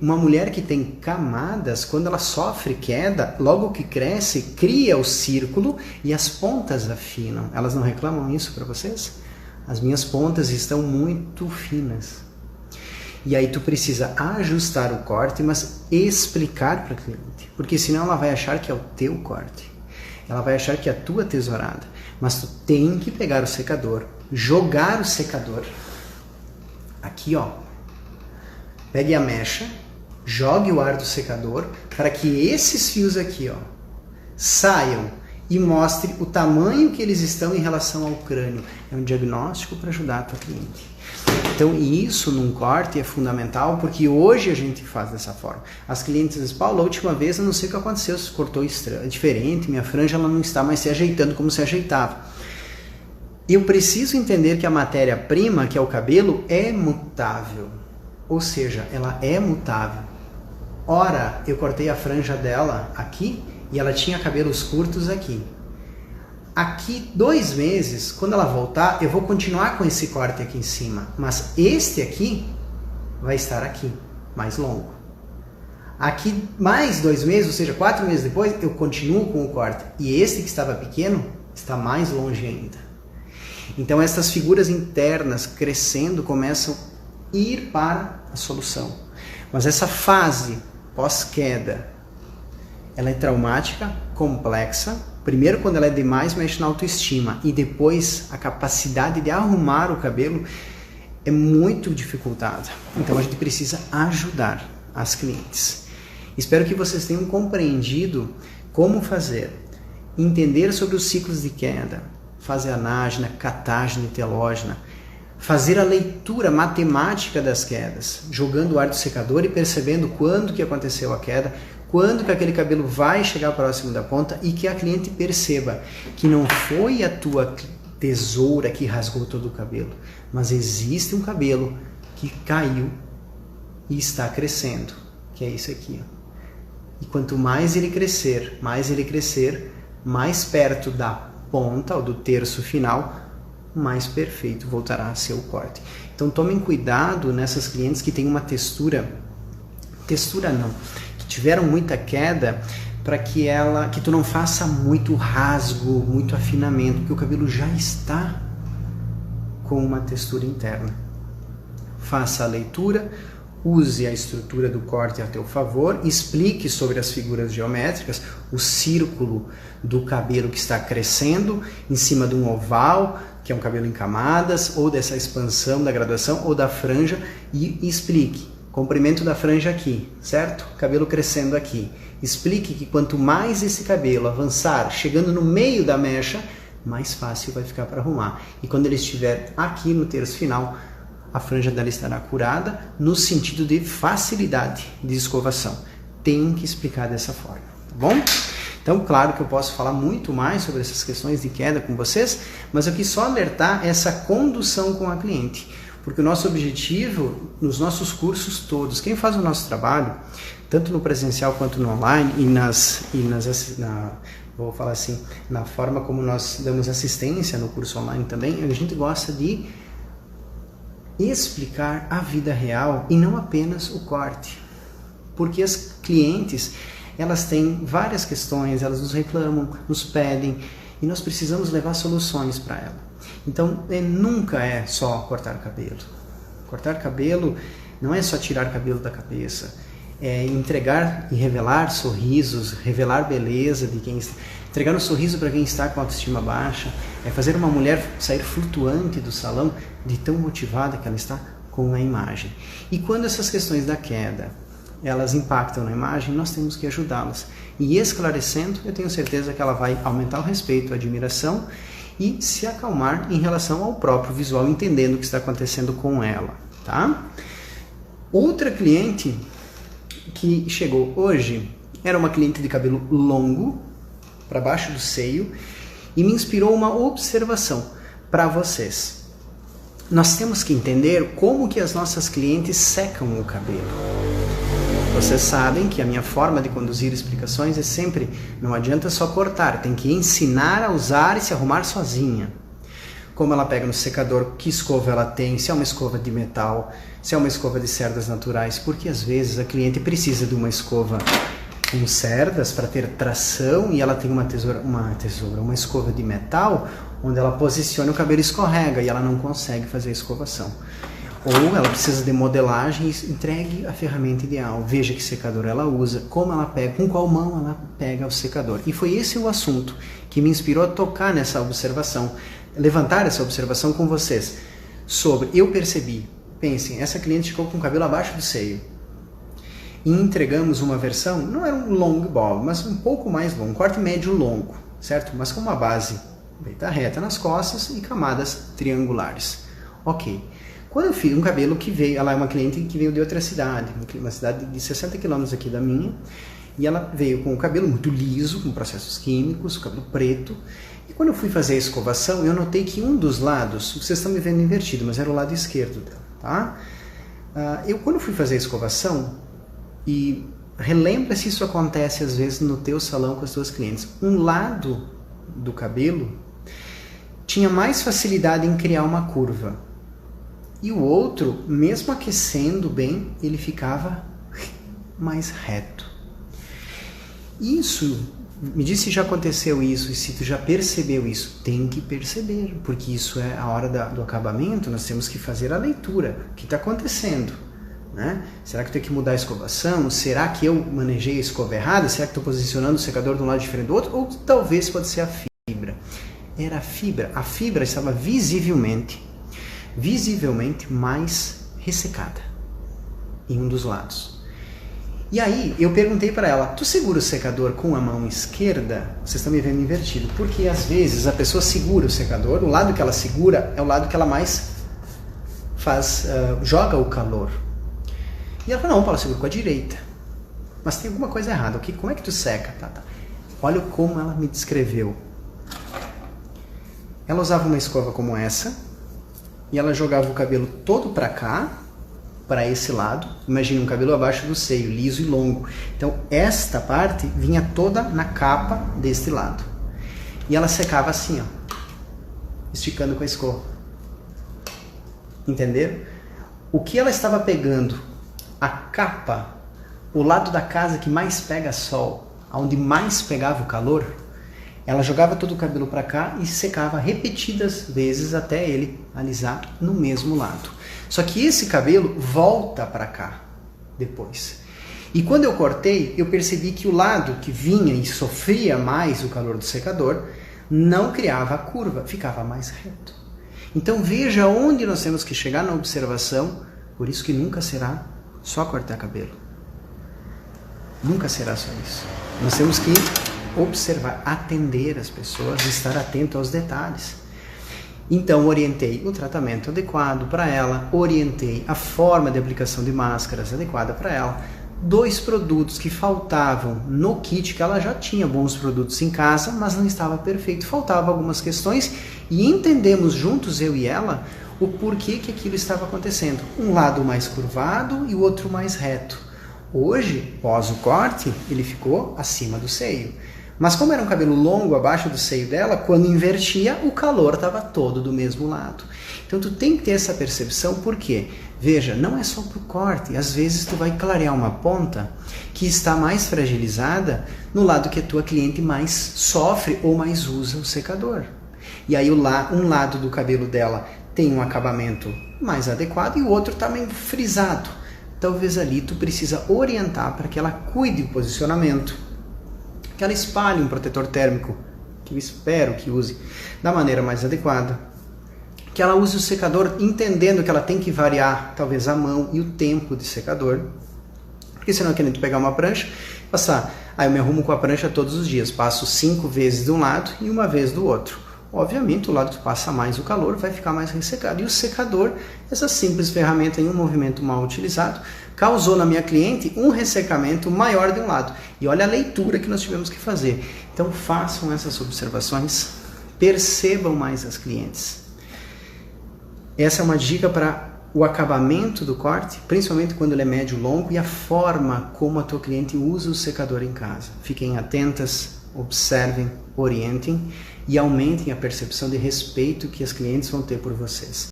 Uma mulher que tem camadas, quando ela sofre queda, logo que cresce, cria o círculo e as pontas afinam. Elas não reclamam isso para vocês? As minhas pontas estão muito finas. E aí tu precisa ajustar o corte, mas explicar para a cliente. Porque senão ela vai achar que é o teu corte. Ela vai achar que é a tua tesourada. Mas tu tem que pegar o secador, jogar o secador. Aqui, ó. Pegue a mecha, jogue o ar do secador para que esses fios aqui, ó, saiam e mostre o tamanho que eles estão em relação ao crânio. É um diagnóstico para ajudar a tua cliente. Então, isso num corte é fundamental, porque hoje a gente faz dessa forma. As clientes dizem, Paulo, a última vez eu não sei o que aconteceu, se cortou estranho, é diferente, minha franja ela não está mais se ajeitando como se ajeitava. Eu preciso entender que a matéria-prima, que é o cabelo, é mutável. Ou seja, ela é mutável. Ora, eu cortei a franja dela aqui e ela tinha cabelos curtos aqui. Aqui 2 meses, quando ela voltar, eu vou continuar com esse corte aqui em cima. Mas este aqui vai estar aqui, mais longo. Aqui mais 2 meses, ou seja, 4 meses depois, eu continuo com o corte. E este que estava pequeno, está mais longe ainda. Então essas figuras internas crescendo começam a ir para a solução. Mas essa fase pós-queda, ela é traumática, complexa. Primeiro, quando ela é demais, mexe na autoestima. E depois, a capacidade de arrumar o cabelo é muito dificultada. Então, a gente precisa ajudar as clientes. Espero que vocês tenham compreendido como fazer. Entender sobre os ciclos de queda. Fase anágena, catágena e telógena. Fazer a leitura matemática das quedas. Jogando o ar do secador e percebendo quando que aconteceu a queda, quando que aquele cabelo vai chegar próximo da ponta e que a cliente perceba que não foi a tua tesoura que rasgou todo o cabelo, mas existe um cabelo que caiu e está crescendo, que é isso aqui. Ó. E quanto mais ele crescer, mais perto da ponta ou do terço final, mais perfeito voltará a ser o corte. Então tomem cuidado nessas clientes que têm uma textura não, tiveram muita queda, para que tu não faça muito rasgo, muito afinamento, porque o cabelo já está com uma textura interna. Faça a leitura, use a estrutura do corte a teu favor, explique sobre as figuras geométricas, o círculo do cabelo que está crescendo em cima de um oval, que é um cabelo em camadas, ou dessa expansão da graduação, ou da franja, e explique. Comprimento da franja aqui, certo? Cabelo crescendo aqui. Explique que quanto mais esse cabelo avançar, chegando no meio da mecha, mais fácil vai ficar para arrumar. E quando ele estiver aqui no terço final, a franja dela estará curada no sentido de facilidade de escovação. Tem que explicar dessa forma, tá bom? Então, claro que eu posso falar muito mais sobre essas questões de queda com vocês, mas eu quis só alertar essa condução com a cliente. Porque o nosso objetivo, nos nossos cursos todos, quem faz o nosso trabalho, tanto no presencial quanto no online, vou falar assim, na forma como nós damos assistência no curso online também, a gente gosta de explicar a vida real e não apenas o corte. Porque as clientes, elas têm várias questões, elas nos reclamam, nos pedem, e nós precisamos levar soluções para elas. Então, nunca é só cortar cabelo. Cortar cabelo não é só tirar cabelo da cabeça. É entregar e revelar sorrisos, revelar beleza de quem está. Entregar um sorriso para quem está com a autoestima baixa. É fazer uma mulher sair flutuante do salão de tão motivada que ela está com a imagem. E quando essas questões da queda, elas impactam na imagem, nós temos que ajudá-las. E esclarecendo, eu tenho certeza que ela vai aumentar o respeito, a admiração e se acalmar em relação ao próprio visual, entendendo o que está acontecendo com ela, tá? Outra cliente que chegou hoje era uma cliente de cabelo longo, para baixo do seio, e me inspirou uma observação para vocês. Nós temos que entender como que as nossas clientes secam o cabelo. Vocês sabem que a minha forma de conduzir explicações é sempre, não adianta só cortar, tem que ensinar a usar e se arrumar sozinha. como ela pega no secador, que escova ela tem, se é uma escova de metal, se é uma escova de cerdas naturais, porque às vezes a cliente precisa de uma escova com cerdas para ter tração e ela tem uma escova de metal onde ela posiciona o cabelo e escorrega e ela não consegue fazer a escovação. Ou ela precisa de modelagem e entregue a ferramenta ideal. Veja que secador ela usa, como ela pega, com qual mão ela pega o secador. E foi esse o assunto que me inspirou a tocar nessa observação, levantar essa observação com vocês. Eu percebi, pensem, essa cliente ficou com o cabelo abaixo do seio. E entregamos uma versão, não era um long bob, mas um pouco mais longo, um corte médio longo, certo? Mas com uma base feita reta nas costas e camadas triangulares. Ok. Quando eu fiz um cabelo que veio, ela é uma cliente que veio de outra cidade, uma cidade de 60 quilômetros aqui da minha, e ela veio com o cabelo muito liso, com processos químicos, o cabelo preto, e quando eu fui fazer a escovação, eu notei que um dos lados, vocês estão me vendo invertido, mas era o lado esquerdo dela, tá? Quando eu fui fazer a escovação, e relembra se isso acontece às vezes no teu salão com as tuas clientes, um lado do cabelo tinha mais facilidade em criar uma curva, e o outro, mesmo aquecendo bem, ele ficava mais reto. Isso, me diz se já aconteceu isso e se tu já percebeu isso. Tem que perceber, porque isso é a hora do acabamento, nós temos que fazer a leitura. O que está acontecendo? Né? Será que eu tenho que mudar a escovação? Será que eu manejei a escova errada? Será que estou posicionando o secador de um lado diferente do outro? Ou talvez pode ser a fibra. Era a fibra. A fibra estava visivelmente mais ressecada em um dos lados. E aí eu perguntei para ela, tu segura o secador com a mão esquerda? Vocês estão me vendo invertido, porque às vezes a pessoa segura o secador, o lado que ela segura é o lado que ela mais joga o calor. E ela falou, não, Paulo, segura com a direita. Mas tem alguma coisa errada, como é que tu seca? Tá. Olha como ela me descreveu. Ela usava uma escova como essa, e ela jogava o cabelo todo para cá, para esse lado. Imagina um cabelo abaixo do seio, liso e longo. Então esta parte vinha toda na capa deste lado. E ela secava assim, ó, esticando com a escova. Entenderam? O que ela estava pegando? A capa, o lado da casa que mais pega sol, onde mais pegava o calor, ela jogava todo o cabelo para cá e secava repetidas vezes até ele alisar no mesmo lado. Só que esse cabelo volta para cá depois. E quando eu cortei, eu percebi que o lado que vinha e sofria mais o calor do secador não criava a curva, ficava mais reto. Então veja onde nós temos que chegar na observação, por isso que nunca será só cortar cabelo. Nunca será só isso. Nós temos que observar, atender as pessoas, estar atento aos detalhes. Então orientei o tratamento adequado para ela, orientei a forma de aplicação de máscaras adequada para ela. 2 produtos que faltavam no kit, que ela já tinha bons produtos em casa, mas não estava perfeito, faltavam algumas questões e entendemos juntos, eu e ela, o porquê que aquilo estava acontecendo. Um lado mais curvado e o outro mais reto. Hoje, pós o corte, ele ficou acima do seio. Mas como era um cabelo longo abaixo do seio dela, quando invertia, o calor estava todo do mesmo lado. Então tu tem que ter essa percepção, porque, veja, não é só para o corte. Às vezes tu vai clarear uma ponta que está mais fragilizada no lado que a tua cliente mais sofre ou mais usa o secador. E aí um lado do cabelo dela tem um acabamento mais adequado e o outro está meio frisado. Talvez ali tu precisa orientar para que ela cuide do posicionamento, que ela espalhe um protetor térmico, que eu espero que use da maneira mais adequada, que ela use o secador entendendo que ela tem que variar talvez a mão e o tempo de secador, porque senão querendo pegar uma prancha, passar, aí eu me arrumo com a prancha todos os dias, passo 5 vezes de um lado e 1 vez do outro. Obviamente o lado que passa mais o calor vai ficar mais ressecado, e o secador, essa simples ferramenta em um movimento mal utilizado, causou na minha cliente um ressecamento maior de um lado. E olha a leitura que nós tivemos que fazer. Então façam essas observações, percebam mais as clientes. Essa é uma dica para o acabamento do corte, principalmente quando ele é médio ou longo, e a forma como a tua cliente usa o secador em casa. Fiquem atentas, observem, orientem, e aumentem a percepção de respeito que as clientes vão ter por vocês.